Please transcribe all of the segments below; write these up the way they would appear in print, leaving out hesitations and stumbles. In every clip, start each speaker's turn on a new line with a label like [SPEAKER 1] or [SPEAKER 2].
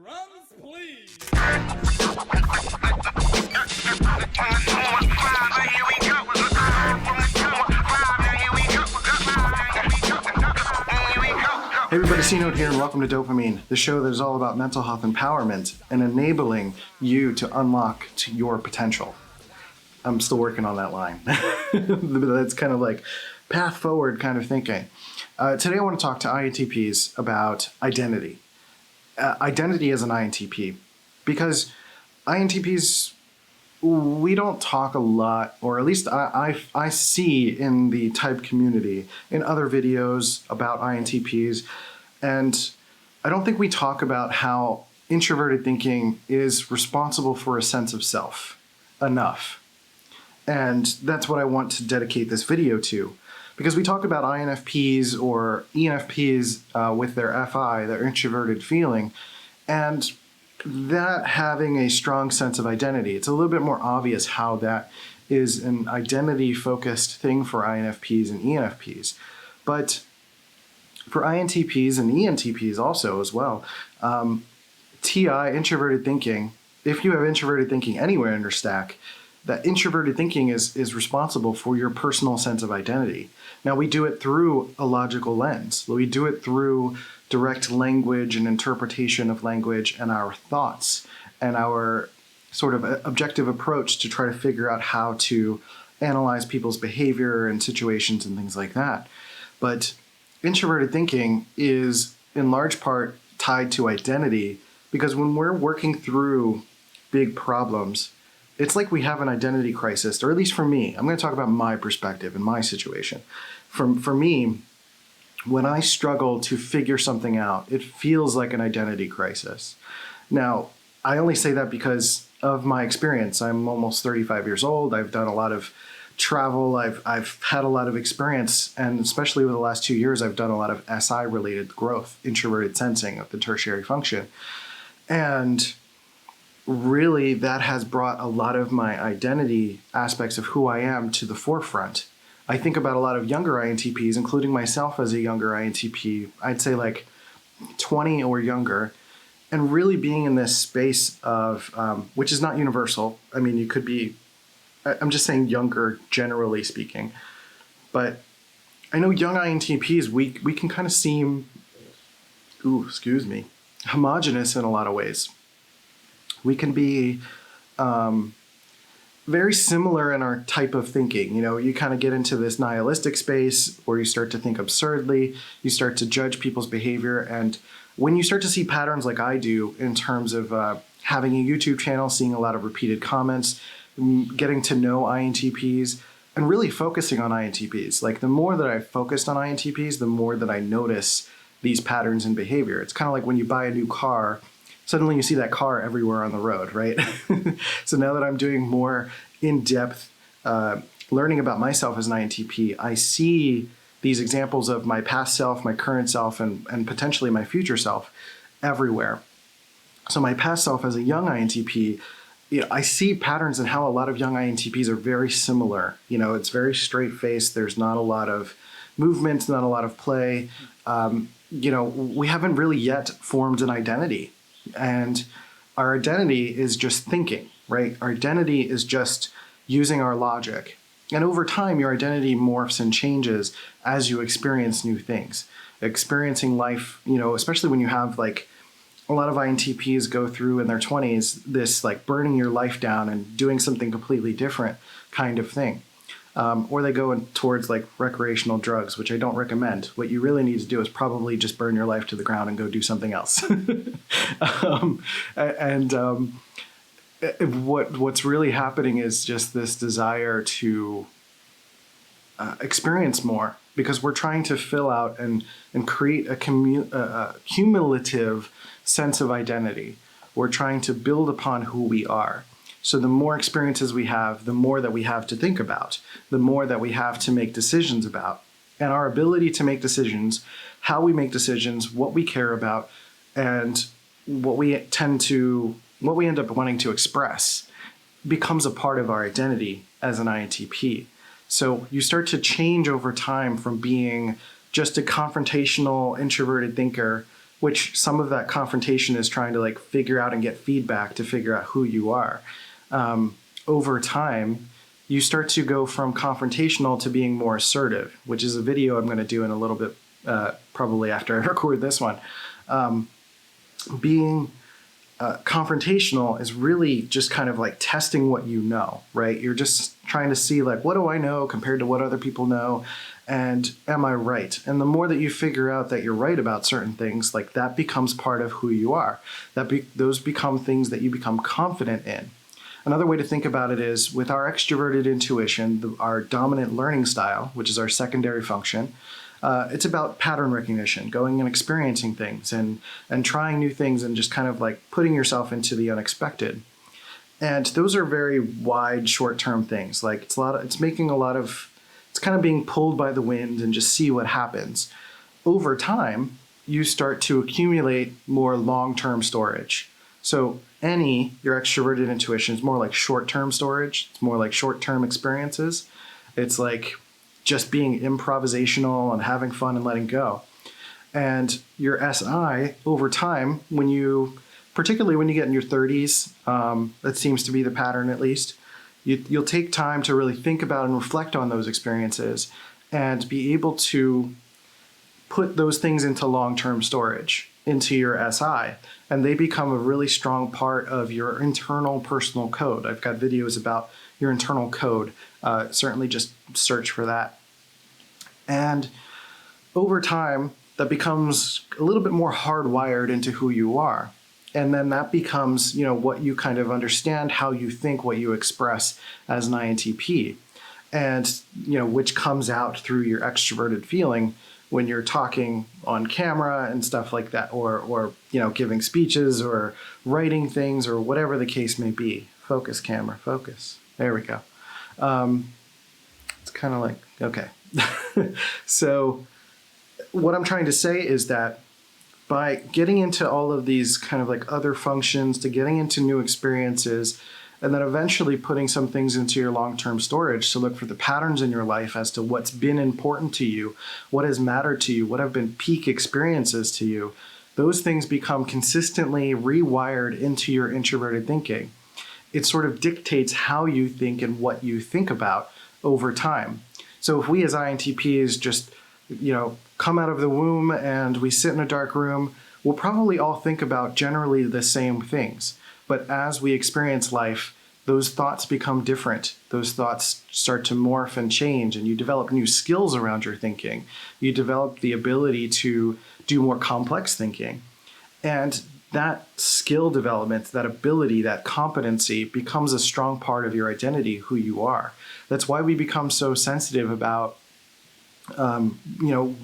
[SPEAKER 1] Drums, please.
[SPEAKER 2] Hey everybody, c.note here and welcome to DOPEamine, the show that is all about mental health empowerment and enabling you to unlock to your potential. I'm still working on that line. That's kind of like path forward kind of thinking. Today I want to talk to INTPs about identity. Identity as an INTP, because INTPs, we don't talk a lot, or at least I see in the type community, in other videos about INTPs, and I don't think we talk about how introverted thinking is responsible for a sense of self enough. And that's what I want to dedicate this video to. Because we talk about INFPs or ENFPs with their FI, their introverted feeling, and that having a strong sense of identity. It's a little bit more obvious how that is an identity-focused thing for INFPs and ENFPs. But for INTPs and ENTPs also as well, TI, introverted thinking, if you have introverted thinking anywhere in your stack, that introverted thinking is responsible for your personal sense of identity. Now, we do it through a logical lens. We do it through direct language and interpretation of language and our thoughts and our sort of objective approach to try to figure out how to analyze people's behavior and situations and things like that. But introverted thinking is in large part tied to identity, because when we're working through big problems, it's like we have an identity crisis, or at least for me. I'm going to talk about my perspective and my situation. For me, when I struggle to figure something out, it feels like an identity crisis. Now, I only say that because of my experience. I'm almost 35 years old. I've done a lot of travel. I've had a lot of experience, and especially over the last 2 years, I've done a lot of SI-related growth, introverted sensing of the tertiary function. And really, that has brought a lot of my identity aspects of who I am to the forefront. I think about a lot of younger INTPs, including myself as a younger INTP, I'd say like 20 or younger, and really being in this space of, which is not universal. I mean, you could be, I'm just saying younger, generally speaking. But I know young INTPs, we can kind of seem, homogenous in a lot of ways. We can be very similar in our type of thinking. You know, you kind of get into this nihilistic space where you start to think absurdly, you start to judge people's behavior, and when you start to see patterns like I do in terms of having a YouTube channel, seeing a lot of repeated comments, getting to know INTPs, and really focusing on INTPs. Like, the more that I've focused on INTPs, the more that I notice these patterns in behavior. It's kind of like when you buy a new car, suddenly you see that car everywhere on the road, right? So now that I'm doing more in-depth learning about myself as an INTP, I see these examples of my past self, my current self, and potentially my future self everywhere. So my past self as a young INTP, you know, I see patterns in how a lot of young INTPs are very similar. You know, it's very straight-faced. There's not a lot of movement, not a lot of play. You know, we haven't really yet formed an identity. And our identity is just thinking, right? Our identity is just using our logic. And over time, your identity morphs and changes as you experience new things. Experiencing life, you know, especially when you have like a lot of INTPs go through in their 20s, this like burning your life down and doing something completely different kind of thing. Or they go towards like recreational drugs, which I don't recommend. What you really need to do is probably just burn your life to the ground and go do something else. What's really happening is just this desire to experience more, because we're trying to fill out and create a cumulative sense of identity. We're trying to build upon who we are. So the more experiences we have, the more that we have to think about, the more that we have to make decisions about. And our ability to make decisions, how we make decisions, what we care about, and what we end up wanting to express becomes a part of our identity as an INTP. So you start to change over time from being just a confrontational, introverted thinker which some of that confrontation is trying to like figure out and get feedback to figure out who you are. Over time, you start to go from confrontational to being more assertive, which is a video I'm going to do in a little bit, probably after I record this one. Being confrontational is really just kind of like testing what you know, right? You're just trying to see like, what do I know compared to what other people know? And am I right? And the more that you figure out that you're right about certain things, like that becomes part of who you are. Those become things that you become confident in. Another way to think about it is with our extroverted intuition, our dominant learning style, which is our secondary function, it's about pattern recognition, going and experiencing things and trying new things and just kind of like putting yourself into the unexpected. And those are very wide, short-term things. Like it's kind of being pulled by the wind and just see what happens. Over time, you start to accumulate more long-term storage. So your extroverted intuition is more like short-term storage. It's more like short-term experiences. It's like just being improvisational and having fun and letting go. And your SI, over time, particularly when you get in your 30s, that seems to be the pattern at least, you'll take time to really think about and reflect on those experiences and be able to put those things into long-term storage, into your SI, and they become a really strong part of your internal personal code. I've got videos about your internal code. Certainly just search for that. And over time, that becomes a little bit more hardwired into who you are. And then that becomes, what you kind of understand, how you think, what you express as an INTP. And, which comes out through your extroverted feeling when you're talking on camera and stuff like that, or giving speeches or writing things or whatever the case may be. Focus, camera, focus. There we go. It's kind of like, okay. So what I'm trying to say is that by getting into all of these kind of like other functions, to getting into new experiences, and then eventually putting some things into your long-term storage to look for the patterns in your life as to what's been important to you, what has mattered to you, what have been peak experiences to you, those things become consistently rewired into your introverted thinking. It sort of dictates how you think and what you think about over time. So if we as INTPs just, come out of the womb and we sit in a dark room, we'll probably all think about generally the same things. But as we experience life, those thoughts become different. Those thoughts start to morph and change, and you develop new skills around your thinking. You develop the ability to do more complex thinking. And that skill development, that ability, that competency becomes a strong part of your identity, who you are. That's why we become so sensitive about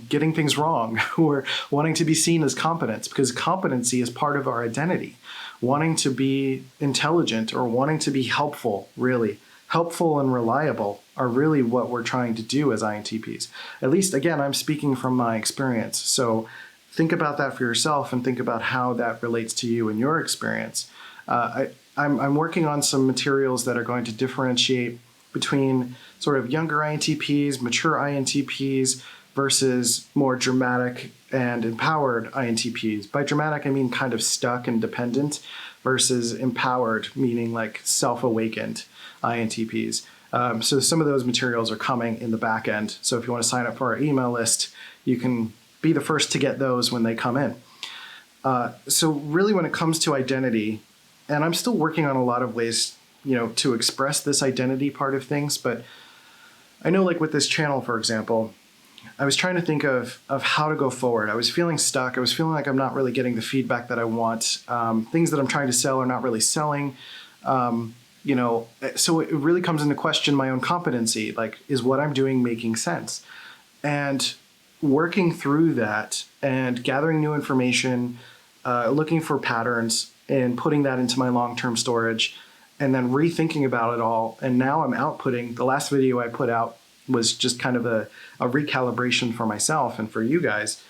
[SPEAKER 2] getting things wrong or wanting to be seen as competent, because competency is part of our identity. Wanting to be intelligent or wanting to be helpful, really. Helpful and reliable are really what we're trying to do as INTPs. At least, again, I'm speaking from my experience. So think about that for yourself and think about how that relates to you and your experience. I'm working on some materials that are going to differentiate between sort of younger INTPs, mature INTPs, versus more dramatic and empowered INTPs. By dramatic, I mean kind of stuck and dependent, versus empowered, meaning like self-awakened INTPs. So some of those materials are coming in the back end. So if you want to sign up for our email list, you can be the first to get those when they come in. So really when it comes to identity, and I'm still working on a lot of ways to express this identity part of things, but I know like with this channel, for example, I was trying to think of how to go forward. I was feeling stuck. I was feeling like I'm not really getting the feedback that I want. Things that I'm trying to sell are not really selling. So it really comes into question my own competency. Like, is what I'm doing making sense? And working through that and gathering new information, looking for patterns and putting that into my long-term storage, and then rethinking about it all. And now I'm outputting. The last video I put out was just kind of a recalibration for myself and for you guys.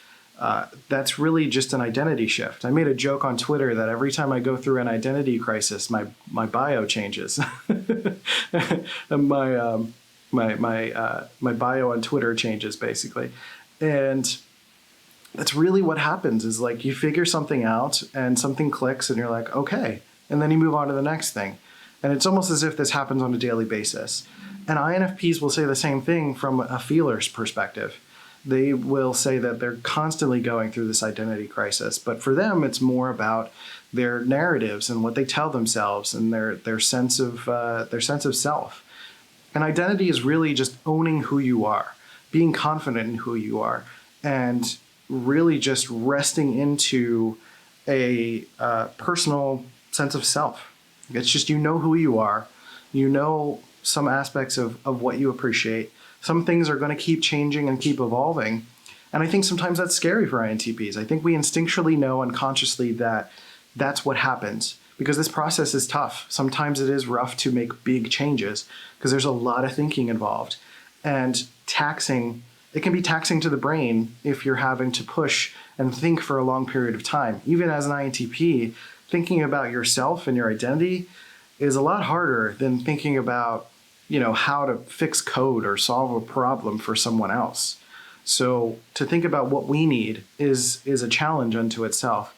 [SPEAKER 2] That's really just an identity shift. I made a joke on Twitter that every time I go through an identity crisis, my bio changes. my bio on Twitter changes, basically. And that's really what happens, is like you figure something out and something clicks and you're like, okay. And then you move on to the next thing. And it's almost as if this happens on a daily basis. And INFPs will say the same thing from a feeler's perspective. They will say that they're constantly going through this identity crisis, but for them, it's more about their narratives and what they tell themselves and their sense of self. And identity is really just owning who you are, being confident in who you are, and really just resting into a personal sense of self. It's just, you know who you are, you know some aspects of what you appreciate. Some things are going to keep changing and keep evolving. And I think sometimes that's scary for INTPs. I think we instinctually know unconsciously that that's what happens, because this process is tough. Sometimes it is rough to make big changes because there's a lot of thinking involved. And taxing, it can be taxing to the brain if you're having to push and think for a long period of time. Even as an INTP, thinking about yourself and your identity is a lot harder than thinking about, how to fix code or solve a problem for someone else. So to think about what we need is a challenge unto itself.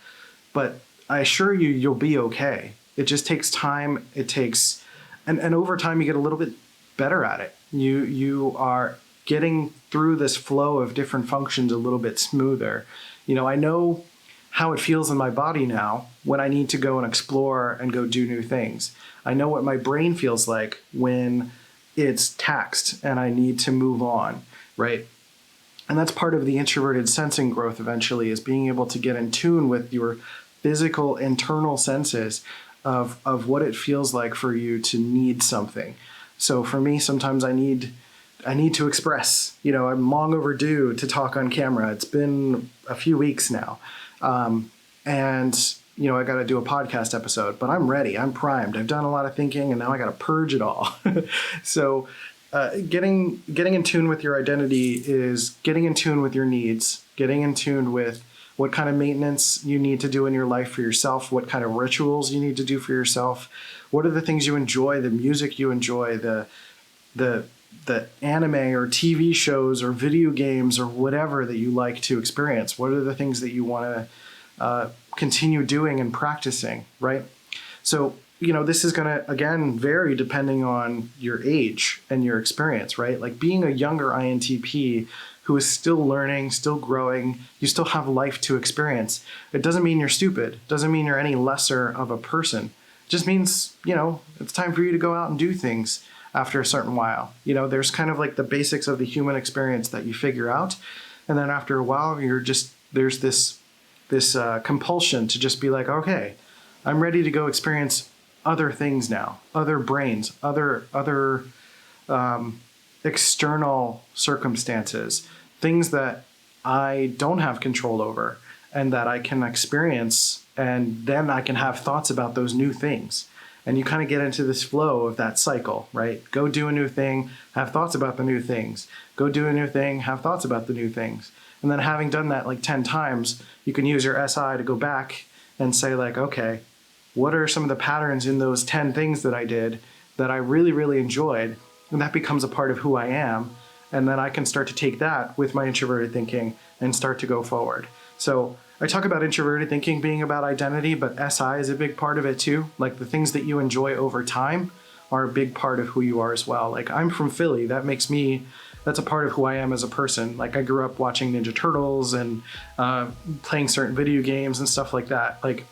[SPEAKER 2] But I assure you, you'll be okay. It just takes time. It takes, and over time you get a little bit better at it. You are getting through this flow of different functions a little bit smoother. I know how it feels in my body now when I need to go and explore and go do new things. I know what my brain feels like when it's taxed and I need to move on, right? And that's part of the introverted sensing growth eventually, is being able to get in tune with your physical internal senses of what it feels like for you to need something. So for me, sometimes I need to express. I'm long overdue to talk on camera. It's been a few weeks now. And I got to do a podcast episode, but I'm ready. I'm primed. I've done a lot of thinking, and now I got to purge it all. So getting in tune with your identity is getting in tune with your needs, getting in tune with what kind of maintenance you need to do in your life for yourself, what kind of rituals you need to do for yourself, what are the things you enjoy, the music you enjoy, the anime or TV shows or video games or whatever that you like to experience. What are the things that you want to continue doing and practicing, right? So, this is going to, again, vary depending on your age and your experience, right? Like being a younger INTP who is still learning, still growing, you still have life to experience. It doesn't mean you're stupid. It doesn't mean you're any lesser of a person. It just means, it's time for you to go out and do things after a certain while. There's kind of like the basics of the human experience that you figure out. And then after a while, there's this compulsion to just be like, okay, I'm ready to go experience other things now, other brains, other external circumstances, things that I don't have control over and that I can experience, and then I can have thoughts about those new things. And you kind of get into this flow of that cycle, right? Go do a new thing, have thoughts about the new things. Go do a new thing, have thoughts about the new things. And then having done that like 10 times, you can use your SI to go back and say like, okay, what are some of the patterns in those 10 things that I did that I really, really enjoyed? And that becomes a part of who I am. And then I can start to take that with my introverted thinking and start to go forward. So I talk about introverted thinking being about identity, but SI is a big part of it too. Like the things that you enjoy over time are a big part of who you are as well. Like I'm from Philly. That's a part of who I am as a person. Like I grew up watching Ninja Turtles and playing certain video games and stuff like that. Like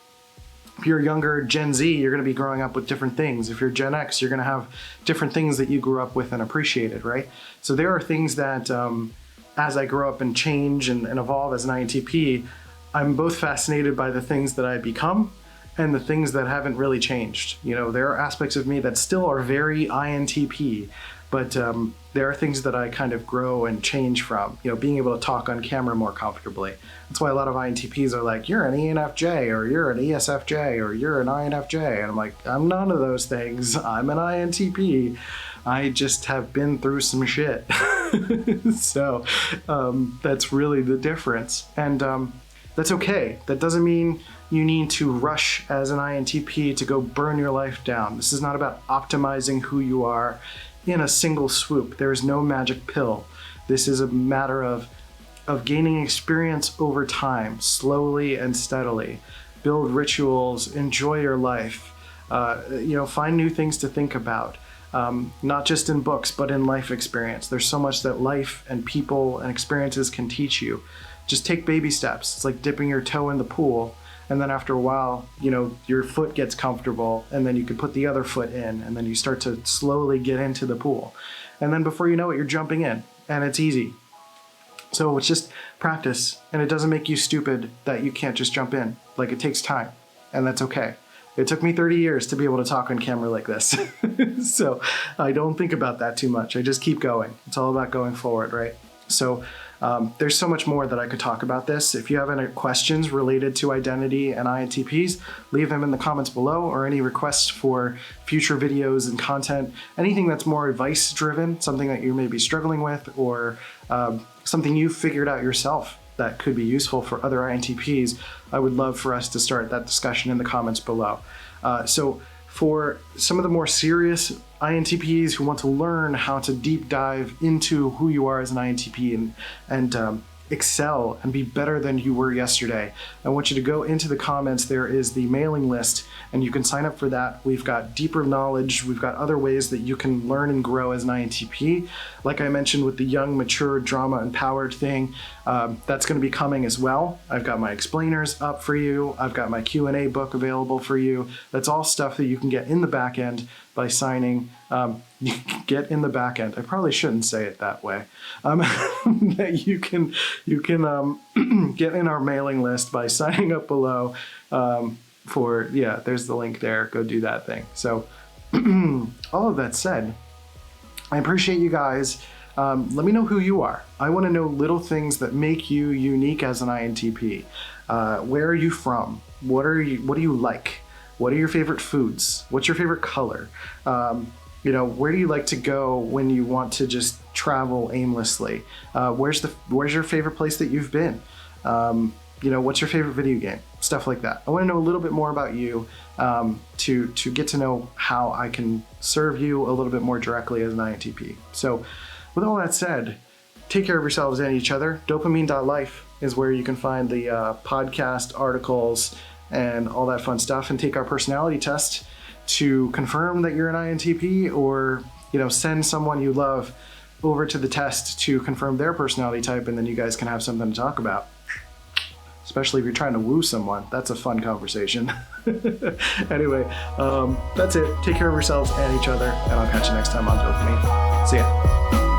[SPEAKER 2] if you're younger, Gen Z, you're going to be growing up with different things. If you're Gen X, you're going to have different things that you grew up with and appreciated, right? So there are things that as I grow up and change and evolve as an INTP, I'm both fascinated by the things that I become and the things that haven't really changed. There are aspects of me that still are very INTP, but there are things that I kind of grow and change from, being able to talk on camera more comfortably. That's why a lot of INTPs are like, you're an ENFJ or you're an ESFJ or you're an INFJ. And I'm like, I'm none of those things. I'm an INTP. I just have been through some shit. So that's really the difference. And that's okay. That doesn't mean you need to rush as an INTP to go burn your life down. This is not about optimizing who you are in a single swoop. There is no magic pill. This is a matter of of gaining experience over time, slowly and steadily. Build rituals, enjoy your life, find new things to think about. Not just in books, but in life experience. There's so much that life and people and experiences can teach you. Just take baby steps. It's like dipping your toe in the pool, and then after a while, your foot gets comfortable, and then you can put the other foot in, and then you start to slowly get into the pool. And then before you know it, you're jumping in, and it's easy. So it's just practice, and it doesn't make you stupid that you can't just jump in. Like, it takes time, and that's okay. It took me 30 years to be able to talk on camera like this. So I don't think about that too much. I just keep going. It's all about going forward, right? So there's so much more that I could talk about this. If you have any questions related to identity and INTPs, leave them in the comments below, or any requests for future videos and content, anything that's more advice driven, something that you may be struggling with, or something you figured out yourself that could be useful for other INTPs, I would love for us to start that discussion in the comments below. So for some of the more serious INTPs who want to learn how to deep dive into who you are as an INTP and excel and be better than you were yesterday, I want you to go into the comments. There is the mailing list, and you can sign up for that. We've got deeper knowledge. We've got other ways that you can learn and grow as an INTP. Like I mentioned with the young, mature, drama-empowered thing, that's going to be coming as well. I've got my explainers up for you. I've got my Q&A book available for you. That's all stuff that you can get in the back end by signing. You can get in the back end. I probably shouldn't say it that way. That you can get in our mailing list by signing up below. There's the link there. Go do that thing. So all of that said, I appreciate you guys. Let me know who you are. I want to know little things that make you unique as an INTP. Where are you from? What do you like? What are your favorite foods? What's your favorite color? Where do you like to go when you want to just travel aimlessly? Where's your favorite place that you've been? What's your favorite video game? Stuff like that. I want to know a little bit more about you to get to know how I can serve you a little bit more directly as an INTP. So with all that said, take care of yourselves and each other. DOPEamine.life is where you can find the podcast, articles, and all that fun stuff, and take our personality test to confirm that you're an INTP, or send someone you love over to the test to confirm their personality type, and then you guys can have something to talk about. Especially if you're trying to woo someone. That's a fun conversation. Anyway, that's it. Take care of yourselves and each other, and I'll catch you next time on DOPEamine. See ya.